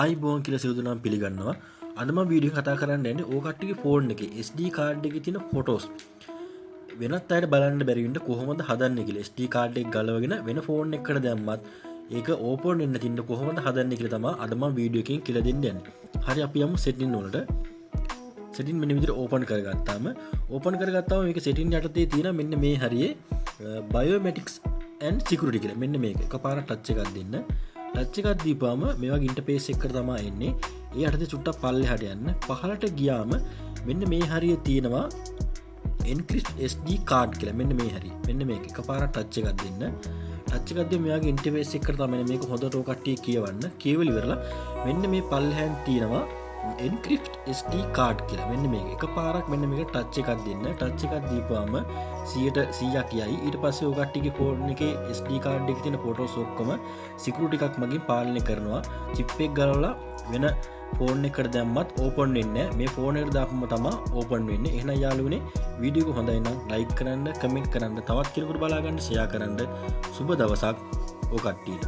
ආයිබෝන් කියලා සියලු දෙනාම පිළිගන්නවා. අද මම වීඩියෝ එක කතා කරන්න යන්නේ ඕ කට්ටියගේ ෆෝන් එකේ SD කාඩ් එකේ තියෙන ෆොටෝස් වෙනත් අයට බලන්න බැරි වෙන්න කොහොමද හදන්නේ කියලා. SD කාඩ් එක ගලවගෙන වෙන ෆෝන් එකකට දැම්මත් ඒක ඕපන් වෙන්න තින්න කොහොමද හදන්නේ කියලා තමයි අද මම වීඩියෝ එකෙන් කියලා දෙන්න යන්නේ. හරි අපි යමු සෙටින් වලට. සෙටින් මෙන්න විදිහට ඕපන් කරගත්තාම මේක සෙටින් යටතේ තියෙන මෙන්න මේ හරියේ බයෝමැටික්ස් and security කියලා. මෙන්න මේක එකපාරට ටච් එකක් දෙන්න. ටච් එකක් දීපුවාම මේ වගේ ඉන්ටර්ෆේස් එකකට තමයි එන්නේ. ඒ යටතේ චුට්ටක් පල්ලෙහාට යන්න. පහළට ගියාම මෙන්න මේ හරිය තියෙනවා encrypt SD card කියලා. මෙන්න මේ හරිය. මෙන්න මේක එකපාරට ටච් එකක් දෙන්න. ටච් එකක් දෙන්න මෙයාගේ ඉන්ටර්ෆේස් එකකට තමයි මේක හොඳට ඔය කට්ටිය කියවන්න. කියවල ඉවරලා මෙන්න මේ පල්ලෙහාන් තියෙනවා encrypt SD card කියලා. මෙන්න මේක එකපාරක් මෙන්න මේක ටච් එකක් දෙන්න. ටච් එකක් දීපුවාම 100ක් යයි. ඊට පස්සේ ඔය කට්ටියගේ ෆෝන් එකේ SD card එකේ තියෙන ෆොටෝස් ඔක්කොම සිකියුරිටි එකක් මගින් පාලනය කරනවා. චිප් එක ගලවලා වෙන ෆෝන් එකකට දැම්මත් ඕපන් වෙන්නේ නැහැ. මේ ෆෝන් එකට දාපුවම තමයි ඕපන් වෙන්නේ. එහෙනම් යාළුවනේ වීඩියෝ එක හොඳයි නම් ලයික් කරන්න, කමෙන්ට් කරන්න, තවත් කෙනෙකුට බලා ගන්න ෂෙයා කරන්න. සුබ දවසක් ඔය කට්ටියට.